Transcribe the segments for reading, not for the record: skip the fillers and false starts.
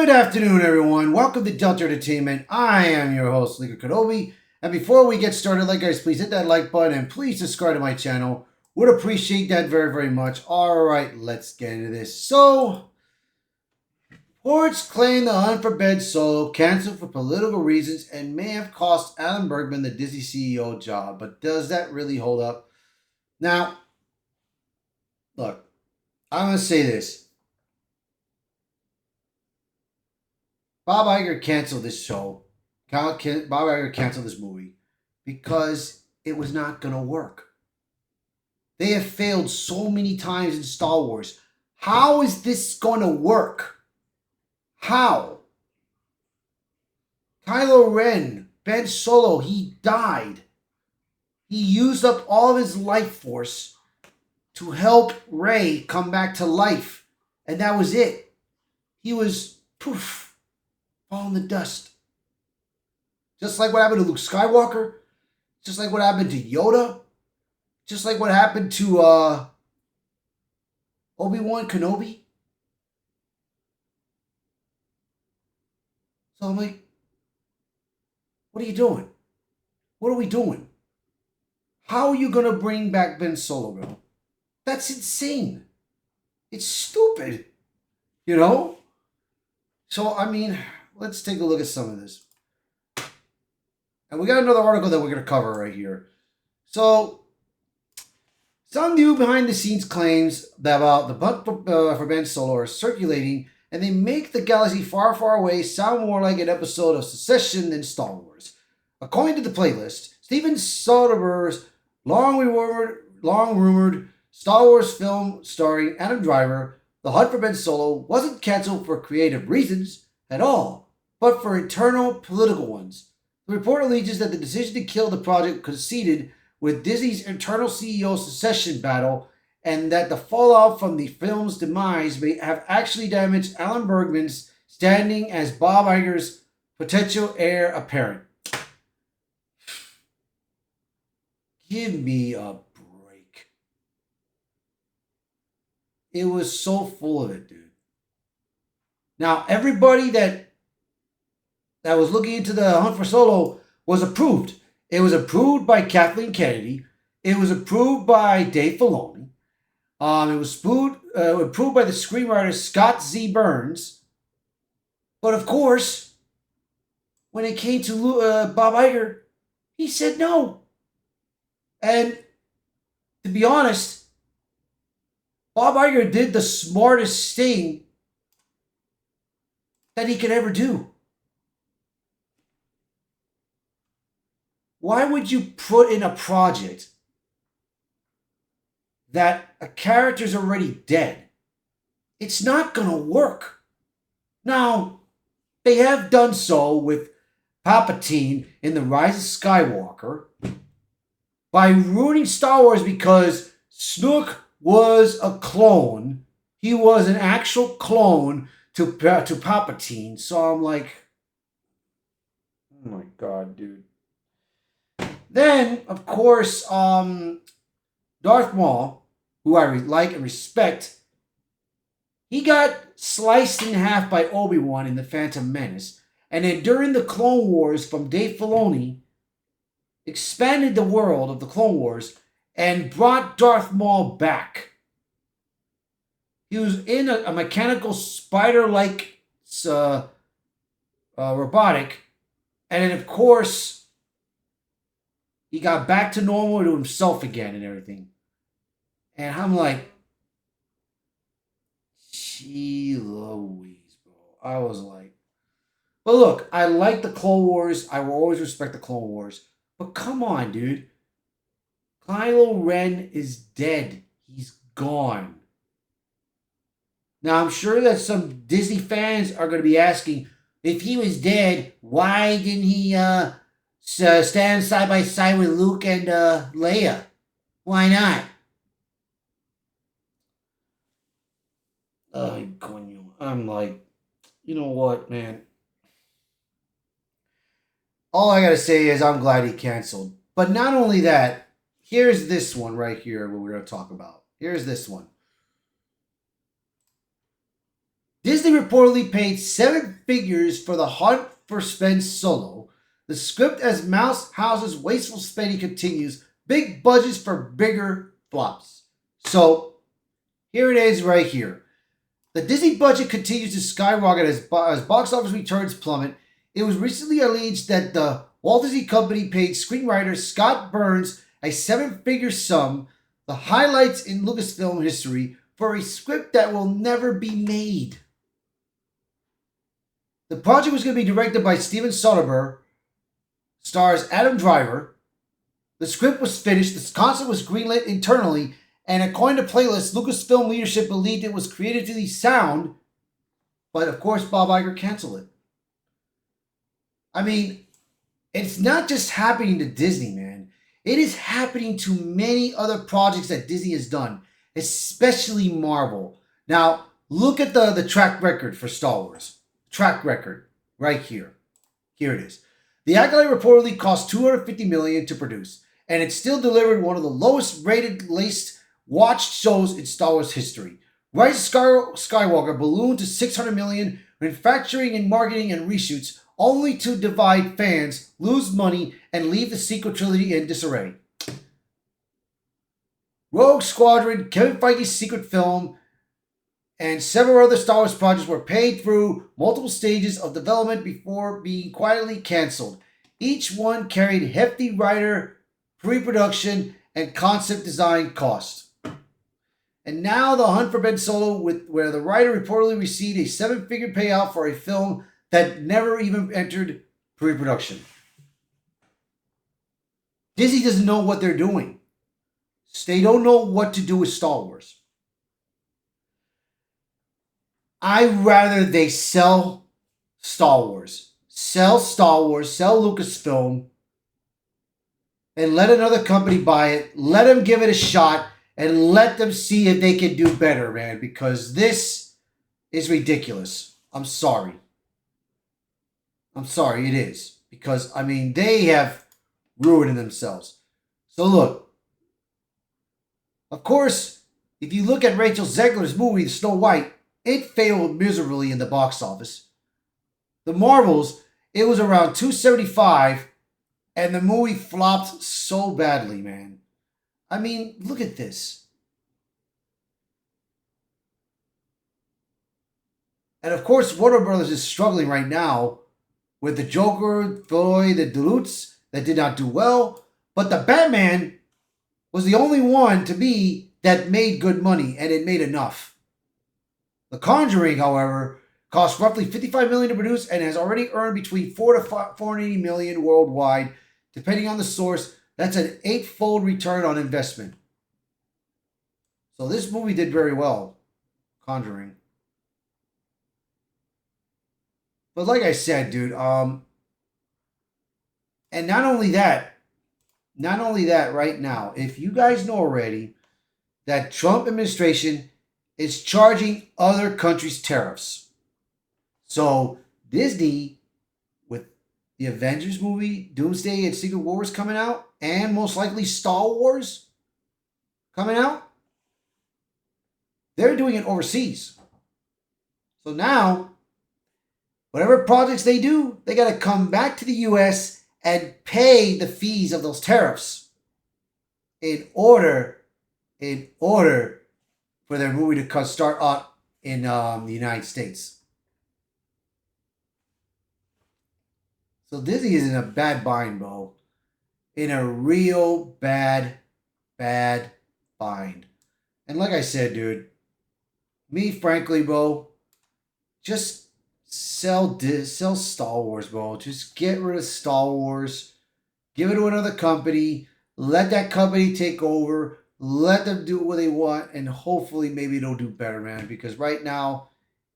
Good afternoon, everyone. Welcome to Delta Entertainment. I am your host, Liga Kenobi. And before we get started, guys, please hit that like button and please subscribe to my channel. Would appreciate that very, very much. All right, let's get into this. So, reports claim the Hunt for Ben Solo canceled for political reasons and may have cost Alan Bergman the Disney CEO job. But does that really hold up? Now, look, I'm going to say this. Bob Iger canceled this show. Bob Iger canceled this movie because it was not going to work. They have failed so many times in Star Wars. How is this going to work? How? Kylo Ren, Ben Solo, he died. He used up all of his life force to help Rey come back to life. And that was it. He was poof. Fall in the dust. Just like what happened to Luke Skywalker. Just like what happened to Yoda. Just like what happened to Obi-Wan Kenobi. So I'm like, what are you doing? What are we doing? How are you going to bring back Ben Solo, bro? That's insane. It's stupid. You know? So, I mean, let's take a look at some of this. And we got another article that we're going to cover right here. So, some new behind-the-scenes claims that about the Hunt for Ben Solo are circulating, and they make the galaxy far, far away sound more like an episode of Succession than Star Wars. According to the playlist, Steven Soderbergh's long-rumored Star Wars film starring Adam Driver, The Hunt for Ben Solo, wasn't canceled for creative reasons at all, but for internal political ones. The report alleges that the decision to kill the project coincided with Disney's internal CEO succession battle, and that the fallout from the film's demise may have actually damaged Alan Bergman's standing as Bob Iger's potential heir apparent. Give me a break. It was so full of it, dude. Now, everybody that was looking into the Hunt for Solo was approved. It was approved by Kathleen Kennedy. It was approved by Dave Filoni. It was approved by the screenwriter Scott Z. Burns. But of course, when it came to Bob Iger, he said no. And to be honest, Bob Iger did the smartest thing that he could ever do. Why would you put in a project that a character's already dead? It's not going to work. Now, they have done so with Palpatine in The Rise of Skywalker by ruining Star Wars because Snoke was a clone. He was an actual clone to Palpatine. So I'm like, oh my God, dude. Then, of course, Darth Maul, who I like and respect, he got sliced in half by Obi-Wan in The Phantom Menace. And then during the Clone Wars from Dave Filoni, expanded the world of the Clone Wars and brought Darth Maul back. He was in a mechanical spider-like robotic. And then, of course, he got back to normal to himself again and everything. And I'm like, gee Louise, bro. I was like, but look, I like the Clone Wars. I will always respect the Clone Wars. But come on, dude. Kylo Ren is dead. He's gone. Now, I'm sure that some Disney fans are going to be asking, if he was dead, why didn't he stand side by side with Luke and Leia? Why not? I'm like, you know what, man? All I gotta say is I'm glad he canceled. But not only that, here's this one right here what we're gonna talk about. Here's this one. Disney reportedly paid seven figures for the Hunt for Ben Solo. The script as Mouse House's wasteful spending continues. Big budgets for bigger flops. So here it is right here. The Disney budget continues to skyrocket as box office returns plummet. It was recently alleged that the Walt Disney Company paid screenwriter Scott Burns a seven-figure sum, the highlights in Lucasfilm history, for a script that will never be made. The project was going to be directed by Steven Soderbergh, stars Adam Driver. The script was finished, the concept was greenlit internally, and according to playlists, Lucasfilm leadership believed it was creatively sound, but of course Bob Iger canceled it. I mean, it's not just happening to Disney, man. It is happening to many other projects that Disney has done, especially Marvel. Now, look at the track record for Star Wars. Track record, right here. Here it is. The Acolyte reportedly cost $250 million to produce, and it still delivered one of the lowest rated, least watched shows in Star Wars history. Rise of Skywalker ballooned to $600 million, manufacturing and marketing and reshoots, only to divide fans, lose money, and leave the sequel trilogy in disarray. Rogue Squadron, Kevin Feige's secret film, and several other Star Wars projects were paid through multiple stages of development before being quietly canceled. Each one carried hefty writer, pre-production, and concept design costs. And now The Hunt for Ben Solo, where the writer reportedly received a seven-figure payout for a film that never even entered pre-production. Disney doesn't know what they're doing. They don't know what to do with Star Wars. I'd rather they sell Star Wars. Sell Star Wars, sell Lucasfilm, and let another company buy it. Let them give it a shot, and let them see if they can do better, man, because this is ridiculous. I'm sorry. I'm sorry, it is. Because, I mean, they have ruined themselves. So, look. Of course, if you look at Rachel Zegler's movie, Snow White, it failed miserably in the box office. The Marvels, it was around 275, and the movie flopped so badly, man. I mean, look at this. And of course, Warner Brothers is struggling right now with the Joker, Floyd, the Duluths that did not do well. But the Batman was the only one, to me, that made good money, and it made enough. The Conjuring, however, cost roughly $55 million to produce and has already earned between $4 to $480 million worldwide, depending on the source. That's an 8-fold return on investment. So this movie did very well, Conjuring. But like I said, dude, and not only that, right now, if you guys know already that Trump administration is charging other countries tariffs. So Disney, with the Avengers movie, Doomsday and Secret Wars coming out, and most likely Star Wars coming out, they're doing it overseas. So now, whatever projects they do, they got to come back to the U.S. and pay the fees of those tariffs in order for their movie to start out in the United States. So Disney is in a bad bind, bro. In a real bad bind. And like I said, dude, me, frankly, bro, just sell Star Wars, bro. Just get rid of Star Wars. Give it to another company. Let that company take over. Let them do what they want, and hopefully maybe they'll do better, man. Because right now,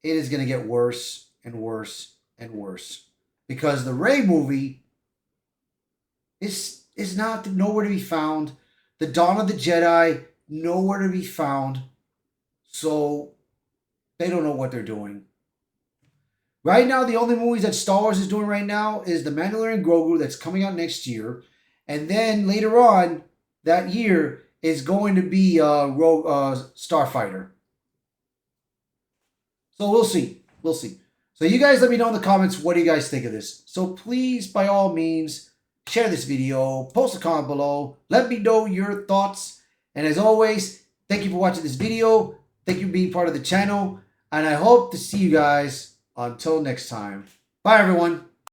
it is going to get worse and worse and worse. Because the Rey movie is not nowhere to be found. The Dawn of the Jedi, nowhere to be found. So, they don't know what they're doing. Right now, the only movies that Star Wars is doing right now is The Mandalorian Grogu that's coming out next year. And then later on that year is going to be Starfighter. So we'll see. We'll see. So you guys let me know in the comments, what do you guys think of this? So please, by all means, share this video, post a comment below, let me know your thoughts. And as always, thank you for watching this video. Thank you for being part of the channel. And I hope to see you guys until next time. Bye, everyone.